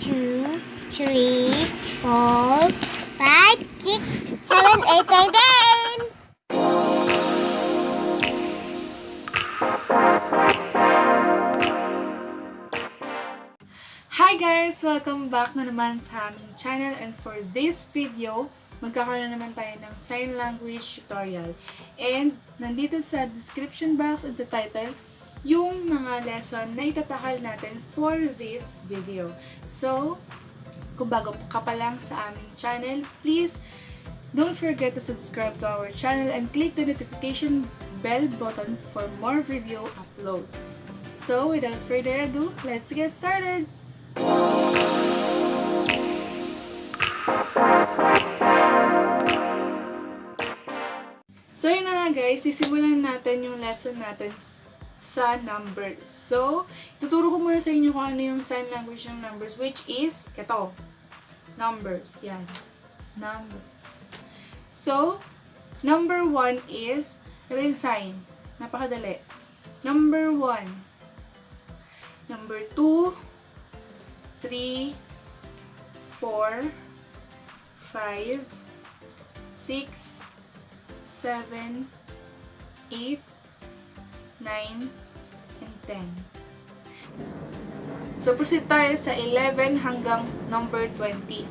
2, 3, 4, 5, 6, 7, 8, 9, 10! Hi guys! Welcome back na naman sa aming channel, and for this video, magkakaroon naman tayo ng sign language tutorial. And nandito sa description box and sa title, yung mga lesson na itatakal natin for this video. So, kung bago ka pa lang sa aming channel, please don't forget to subscribe to our channel and click the notification bell button for more video uploads. So, without further ado, let's get started! So, yun na nga guys, sisimulan natin yung lesson natin sa numbers. So, tuturo ko muna sa inyo kung ano yung sign language ng numbers, which is, ito, numbers, yan, numbers. So, number 1 is, ito yung sign, napakadali. Number 1, number 2, 3, 4, 5, 6, 7, 8, 9, and 10. So, proceed tayo sa 11 hanggang number 20.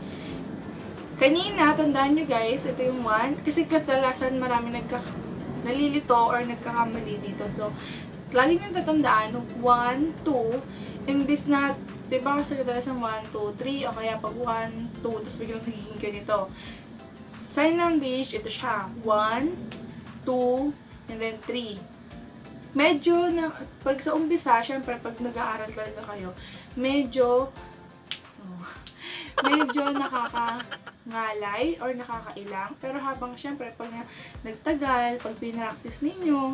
Kanina, tandaan nyo guys, ito yung 1. Kasi kadalasan marami nalilito or nagkakamali dito. So, lagi nyo tatandaan, 1, 2, imbis na, diba kasi kadalasan 1, 2, 3, o kaya pag 1, 2, tapos biglang nagiging ganito. Sign language, ito siya, 1, 2, and then 3. Medyo, pag sa umpisa, syempre, pag nag-aaral talaga kayo, medyo nakakangalay or nakakailang. Pero habang, syempre, pag nagtagal, pag pinractice ninyo,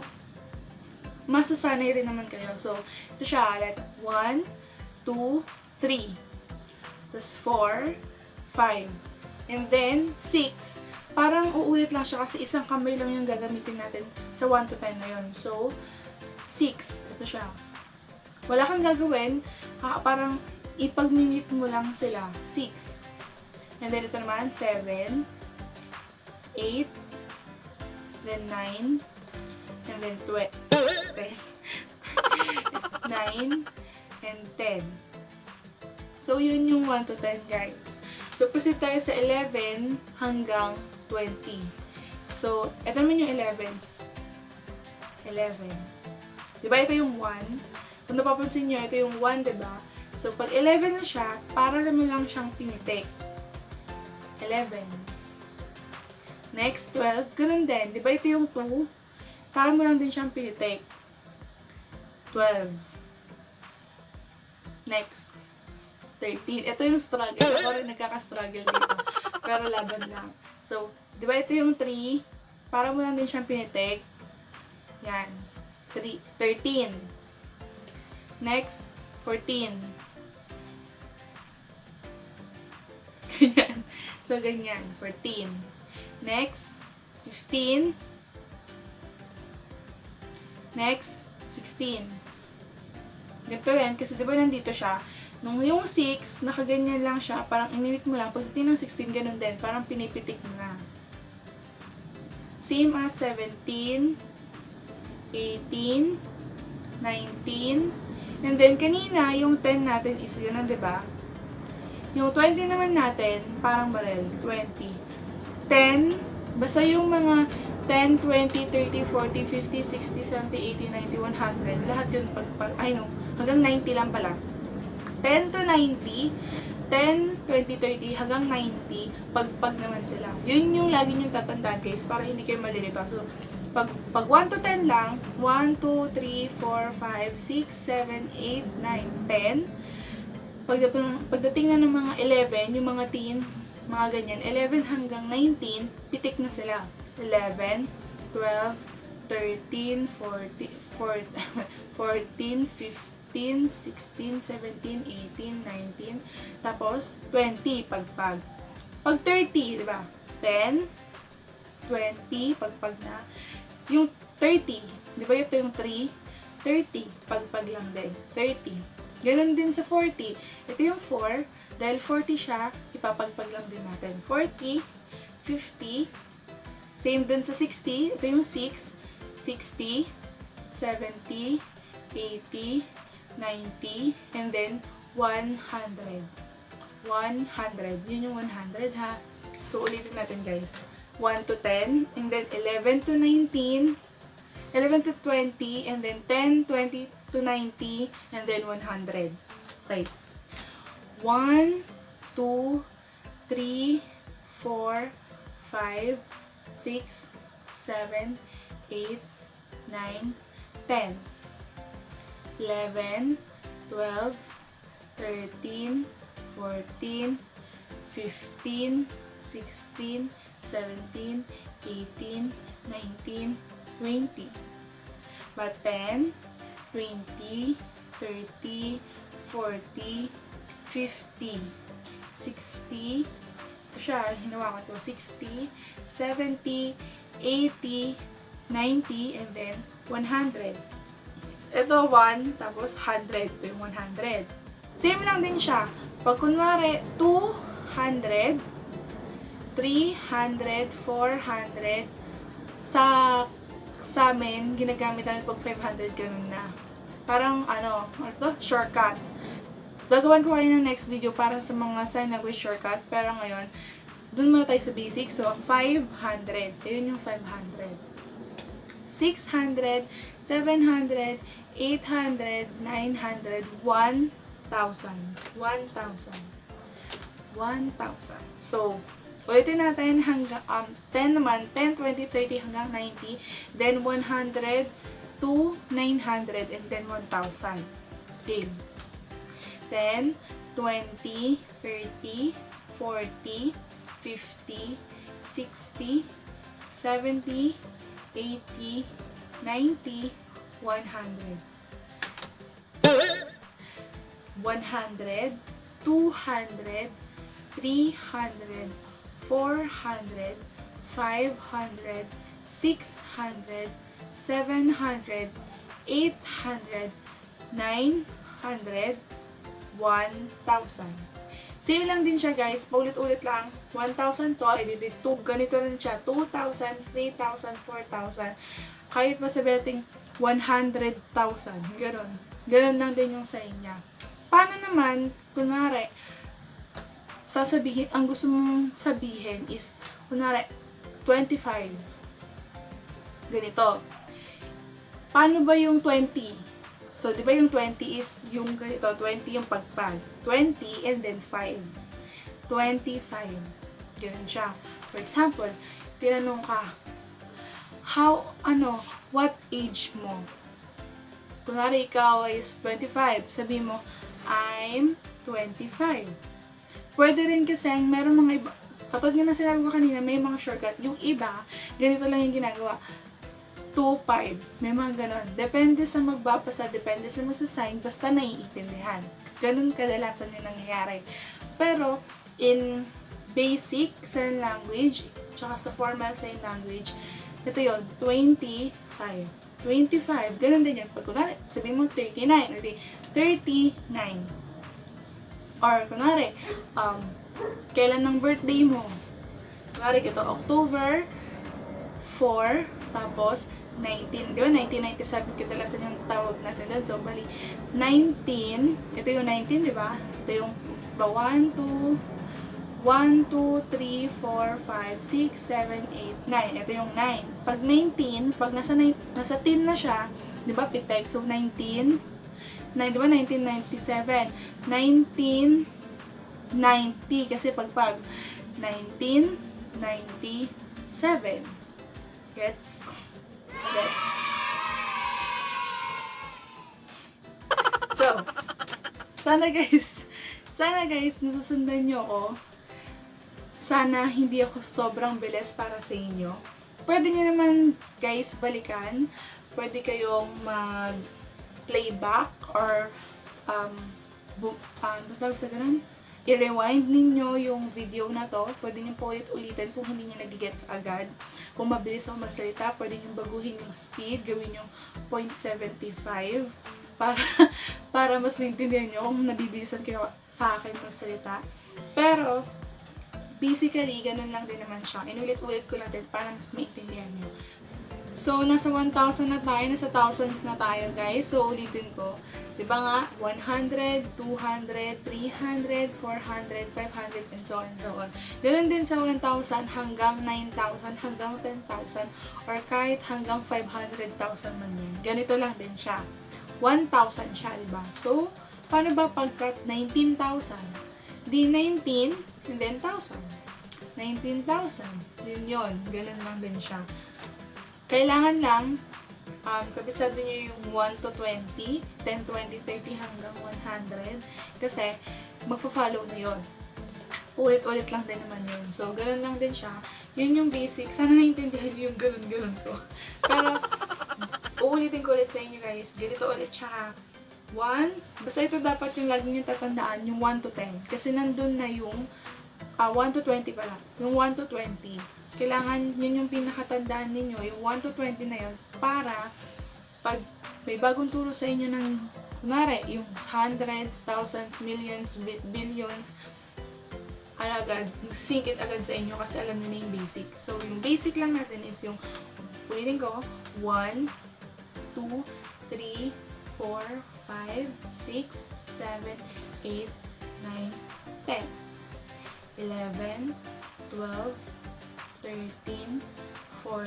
masasanay rin naman kayo. So, ito siya, like, 1, 2, 3. Tapos 4, 5. And then, 6. Parang uulit lang siya kasi isang kamay lang yung gagamitin natin sa 1 to 10 na yun. So, 6. Ito siya. Wala kang gagawin. Parang ipag-mimit mo lang sila. 6. And then ito naman, 7, 8, then 9, and then 10. 9, and 10. So, yun yung 1 to 10, guys. So, proceed tayo sa 11 hanggang 20. So, ito naman yung 11s. 11. Diba ito yung 1? Kung napapansin nyo, ito yung 1, diba? So, pag 11 na siya, para naman lang siyang pinitik. 11. Next, 12. Ganun din. Diba ito yung 2? Para mo lang din siyang pinitik. 12. Next. 13. Ito yung struggle. Ako rin nagkaka-struggle dito. Pero laban lang. So, di ba ito yung 3? Para mo lang din siyang pinitik. Yan. 13. Next, 14. Ganyan. So, ganyan. 14. Next, 15. Next, 16. Ganito rin. Kasi di ba nandito siya? Nung yung 6, nakaganyan lang siya, parang inimit mo lang. Pagdating ng 16, ganun din. Parang pinipitik mo na. Same as 17, 18, 19, and then kanina, yung 10 natin is ganun, diba? Yung 20 naman natin, parang barel, 20. 10, basta yung mga 10, 20, 30, 40, 50, 60, 70, 80, 90, 100, lahat yun, hanggang 90 lang pala. 10 to 90, 10, 20, 30, hanggang 90, pagpag naman sila. Yun yung lagi nyo tatandaan guys, para hindi kayo malilito. So, pag 1 to 10 lang, 1, 2, 3, 4, 5, 6, 7, 8, 9, 10. Pagdating na ng mga 11, yung mga teen, mga ganyan, 11 hanggang 19, pitik na sila. 11, 12, 13, 14, 14, 15, 16, 17, 18, 19, tapos 20, pagpag. Pag 30, di ba? 10, 20, pagpag na. Yung 30, di ba ito yung 3? 30, pagpag lang din. 30. Ganon din sa 40. Ito yung 4. Dahil 40 siya, ipapagpag lang din natin. 40, 50. Same dun sa 60. Ito yung 6. 60, 70, 80, 90, and then 100. 100. Yun yung 100 ha. So, ulitin natin guys. 1 to 10, and then 11 to 19, 11 to 20, and then 10, 20 to 90, and then 100. Okay. 1, 2, 3, 4, 5, 6, 7, 8, 9, 10, 11, 12, 13, 14, 15, 16, 17, 18, 19, 20. But 10, 20, 30, 40, 50, 60, ito siya, hinawa ko ito, 60, 70, 80, 90, and then 100. Ito 1, tapos 100. Ito yung 100. Same lang din siya. Pag kunwari, 200, 300, 400, sa amin, ginagamit namin pag 500, ganun na. Parang, ano to? Shortcut. Gagawan ko kayo ng next video para sa mga sign language shortcut. Pero ngayon, dun muna tayo sa basic. So, 500. Ayun yung 500. 600, 700, 800, 900, 1,000. 1,000. 1,000. So, ulitin natin hanggang 10 naman, 10, 20, 30 hanggang 90, then 100 to 900, and then 1,000. Game. 10, 20, 30, 40, 50, 60, 70, 80, 90, 100. 100, 200, 300, 400, 500, 600, 700, 800, 900, 1,000. Same lang din siya guys, paulit-ulit lang. 1,000 to, edit 2, ganito rin siya. 2,000, 3,000, 4,000. Kahit pa sabihin 100,000. Ganon. Ganon lang din yung sign niya. Paano naman, kunwari, sasabihin, ang gusto mong sabihin is, kunwari, 25. Ganito. Paano ba yung 20? So, di ba yung 20 is yung ganito, 20 yung pagpag. 20 and then 5. 25. Ganun siya. For example, tinanong ka, what age mo? Kunwari, ikaw is 25. Sabi mo, I'm 25. Pwede rin kasi, meron mga iba, katulad nga na sinabi ko kanina, may mga shortcut. Yung iba, ganito lang yung ginagawa. 2-5. May mga ganon. Depende sa magbabasa, depende sa magsasign, basta naiintindihan. Ganon kadalasan yung nangyayari. Pero, in basic sign language, tsaka sa formal sign language, ito yun, 25. 25. Ganon din yun. Pag kunwari, sabihin mo 39, or 39. Or kunwari, kailan ng birthday mo? Kunwari, ito, October 4, tapos 19, di ba? 1997 kadalasan yung tawag natin doon. So, bali, 19, ito yung 19, di ba? Ito yung 1, 2, 3, 4, 5, 6, 7, 8, 9. Ito yung 9. Pag 19, pag nasa 10 na siya, di ba? Pitek. So, 19, di ba? 1997. 1990, kasi pag 1997. Gets? So, sana guys, nasusundan nyo ako. Sana hindi ako sobrang bilis para sa inyo. Pwede nyo naman guys balikan. Pwede kayong mag-playback or tawag sa ganun? I-rewind ninyo yung video na to. Pwede nyo po ulit-ulitin kung hindi nyo nagigets agad. Kung mabilis ako magsalita, pwede nyo baguhin yung speed. Gawin yung 0.75. para, para mas maintindihan nyo kung nabibilisan kayo sa akin magsalita. Pero, basically, ganun lang din naman siya. Inulit-ulit ko lang din para mas maintindihan nyo. So, nasa 1,000 na tayo, nasa thousands na tayo, guys. So, ulitin ko. Diba nga, 100, 200, 300, 400, 500, and so on, and so on. Ganun din sa 1,000 hanggang 9,000, hanggang 10,000, or kahit hanggang 500,000 man yan. Ganito lang din siya. 1,000 siya, diba? So, paano ba pagkat 19,000? Di 19, and then 1,000. 19,000. Yun. Ganun lang din siya. Kailangan lang, kabisado nyo yung 1 to 20, 10, 20, 30 hanggang 100. Kasi, magpa-follow na yun. Ulit-ulit lang din naman yun. So, ganun lang din siya. Yun yung basic. Sana naintindihan nyo yung ganun-ganun ko. Pero, uulitin ko ulit sa inyo guys. Ganito ulit siya. 1, basta ito dapat yung lagi nyo tatandaan, yung 1 to 10. Kasi nandun na yung 1 to 20 pala. Yung 1 to 20. Kailangan yun yung pinakatandaan ninyo, yung 1 to 20 na yun, para pag may bagong turo sa inyo ng, kunwari, yung hundreds, thousands, millions, billions, agad, mag-sync it agad sa inyo kasi alam nyo na yung basic. So, yung basic lang natin is yung, ulitin ko, 1, 2, 3, 4, 5, 6, 7, 8, 9, 10, 11, 12, 13, 14,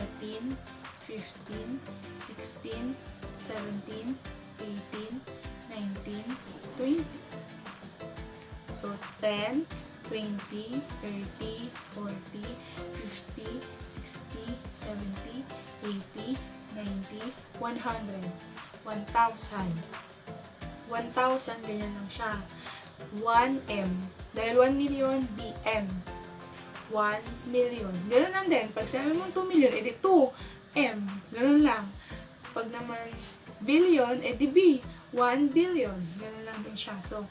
15, 16, 17, 18, 19, 20. So, 10, 20, 30, 40, 50, 60, 70, 80, 90, 100, 1,000. 1,000, ganyan lang siya. 1M. Dahil 1 million, BM. 1 million. Ganun lang din. Pag sabi mo 2 million, edi 2M. Ganun lang. Pag naman billion, edi B. 1 billion. Ganun lang din siya. So,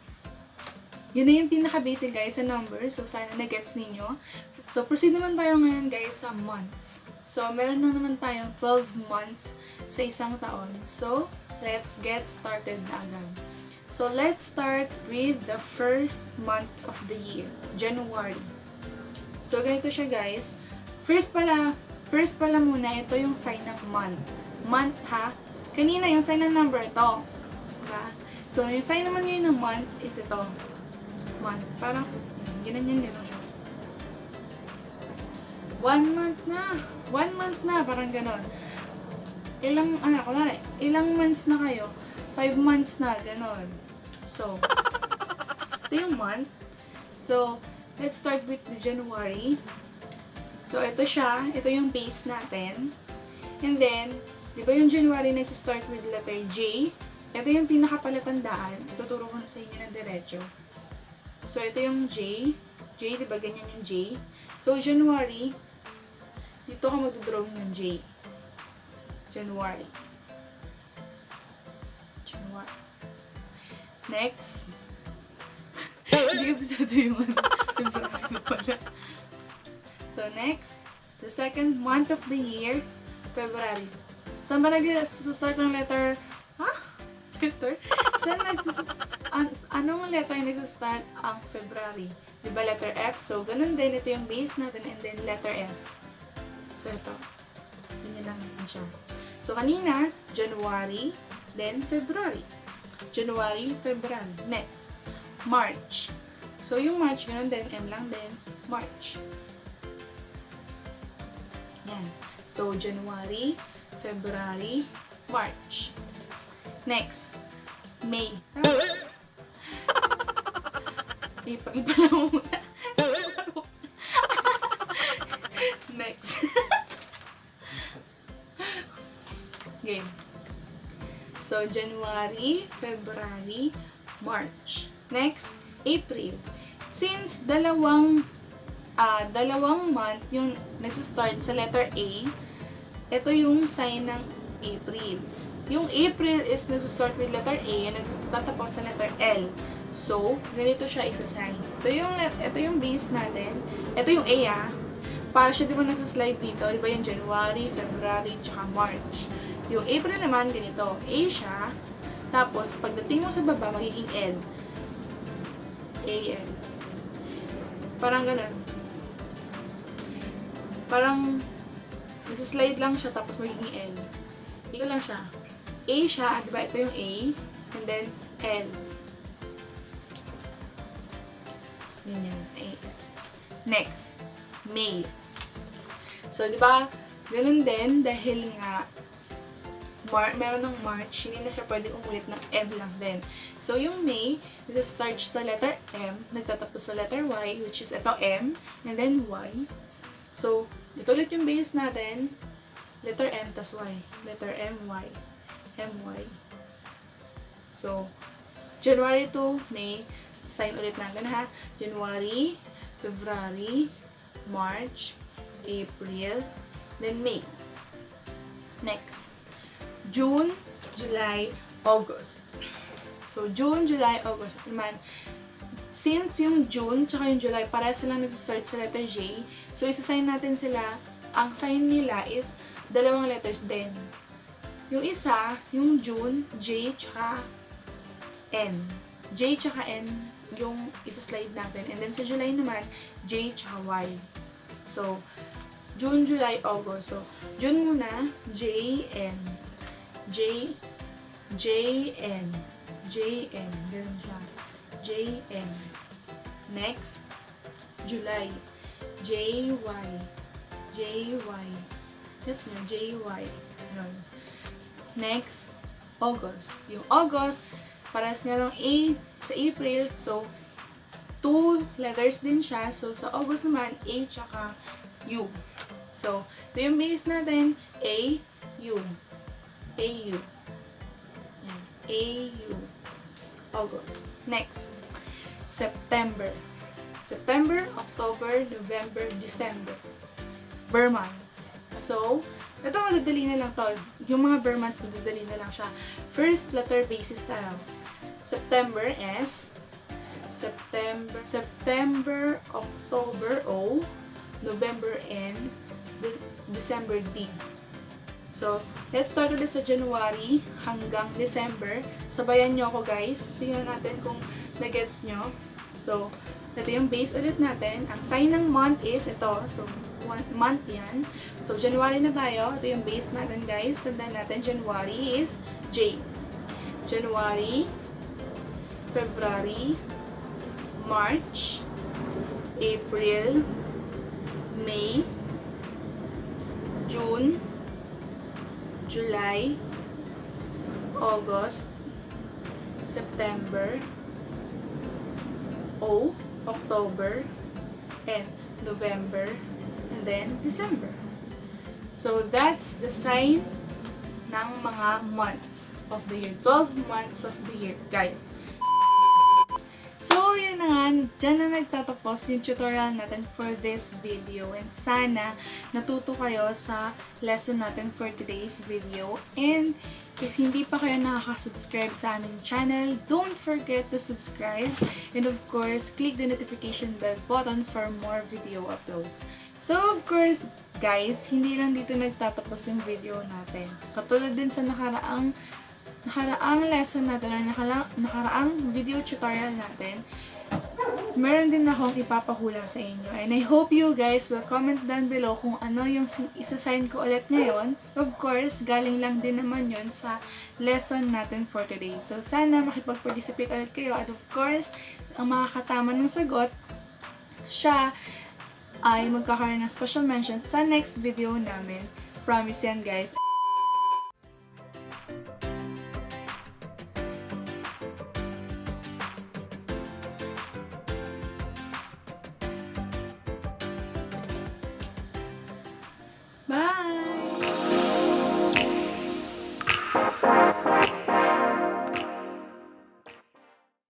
yun na yung pinaka-basic guys sa numbers. So, sana na-gets ninyo. So, proceed naman tayo ngayon guys sa months. So, meron na naman tayong 12 months sa isang taon. So, let's get started na agad. So, let's start with the first month of the year. January. So, ganito siya guys. First pala muna, ito yung sign ng month. Month ha? Kanina yung sign ng number, ito. Diba? So, yung sign naman ngayon ng month is ito. Month. Parang, ganyan siya. 1 month na. 1 month na. Parang ganon. Ilang months na kayo? 5 months na. Ganon. So, ito yung month. So, let's start with the January. So, ito siya. Ito yung base natin. And then, di ba yung January nag-start with letter J? Ito yung pinakapalatandaan. Tuturo ko na sa inyo ng diretso. So, ito yung J. J, di ba ganyan yung J? So, January, dito ka magdodrawing ng J. January. Next. Hindi ka pisado yung February pala. So, next. The second month of the year, February. Saan ba nag-start ng letter? Letter? Anong letter yung nag-start ang February? Diba letter F? So, ganun din. Ito yung base natin and then letter F. So, ito. Ganyan lang natin siya. So, kanina, January, then February. January, February. Next, March. So, yung March, ganun din. M lang din. March. Yan. So, January, February, March. Next, May. Ipala mo muna. Next. Game. So, January, February, March. Next, April. Since dalawang month yung nagsa-start sa letter A, ito yung sign ng April. Yung April is nagsa-start with letter A and nagtatapos sa letter L. So, ganito siya isa-sign. Ito yung base natin. Ito yung A, para siya di ba nasa slide dito, di ba yung January, February, tsaka March. Yung April naman, ganito. A siya, Tapos, pagdating mo sa baba, magiging L. A-L. Parang ganun. Parang, nagsislide lang siya, tapos magiging L. Ito lang siya. A siya, diba? Ito yung A. And then, L. Ganyan. A. Next. May. So, diba? Ganun din, dahil nga, meron ng March, hindi na siya pwedeng umulit ng M lang din. So, yung May, starts sa letter M, nagtatapos sa letter Y, which is ito M, and then Y. So, ito ulit yung base natin, letter M tas Y. Letter M, Y. M, Y. So, January to May, sign ulit natin ha. January, February, March, April, then May. Next. June, July, August. So, June, July, August. Naman, since yung June tsaka yung July, para silang nag-start sa letter J, so isa-sign natin sila, ang sign nila is dalawang letters din. Yung isa, yung June, J tsaka N. J tsaka N yung isa-slide natin. And then sa July naman, J tsaka Y. So, June, July, August. So, June muna, J, N. J, N. J, N. Ganun siya. J, N. Next, July. J, Y. J, Y. That's nyo, J, Y. Ganun. Next, August. Yung August, parehas nga lang A sa April. So, 2 letters din siya. So, sa August naman, A tsaka U. So, ito yung base natin, A, U. A-U. Yan. A-U. August. Next. September. September, October, November, December. Burr months. So, ito madadali na lang to. Yung mga burr months, madadali na lang siya. First letter basis tayo. September, S. September, October, O. November, N. December, D. So, let's start ulit sa January hanggang December. Sabayan nyo ako guys. Tingnan natin kung na-gets nyo. So, ito yung base ulit natin. Ang sign ng month is ito. So, month yan. So, January na tayo. Ito yung base natin guys. Tandaan natin, January is J. January, February, March, April, May, June, July, August, September, O, October, and November, and then December. So, that's the sign ng mga months of the year. 12 months of the year, guys. So, yun na nga. Diyan na nagtatapos yung tutorial natin for this video. And sana natuto kayo sa lesson natin for today's video. And if hindi pa kayo nakaka-subscribe sa aming channel, don't forget to subscribe. And of course, click the notification bell button for more video uploads. So, of course, guys, hindi lang dito nagtatapos yung video natin. Katulad din sa nakaraang lesson natin or nakaraang video tutorial natin, meron din akong ipapahula sa inyo. And I hope you guys will comment down below kung ano yung isa-sign ko ulit ngayon. Of course, galing lang din naman yun sa lesson natin for today. So, sana makipag-participate ulit kayo. At of course, ang makakatama ng sagot, siya ay magkakaroon ng special mention sa next video namin. Promise yan, guys.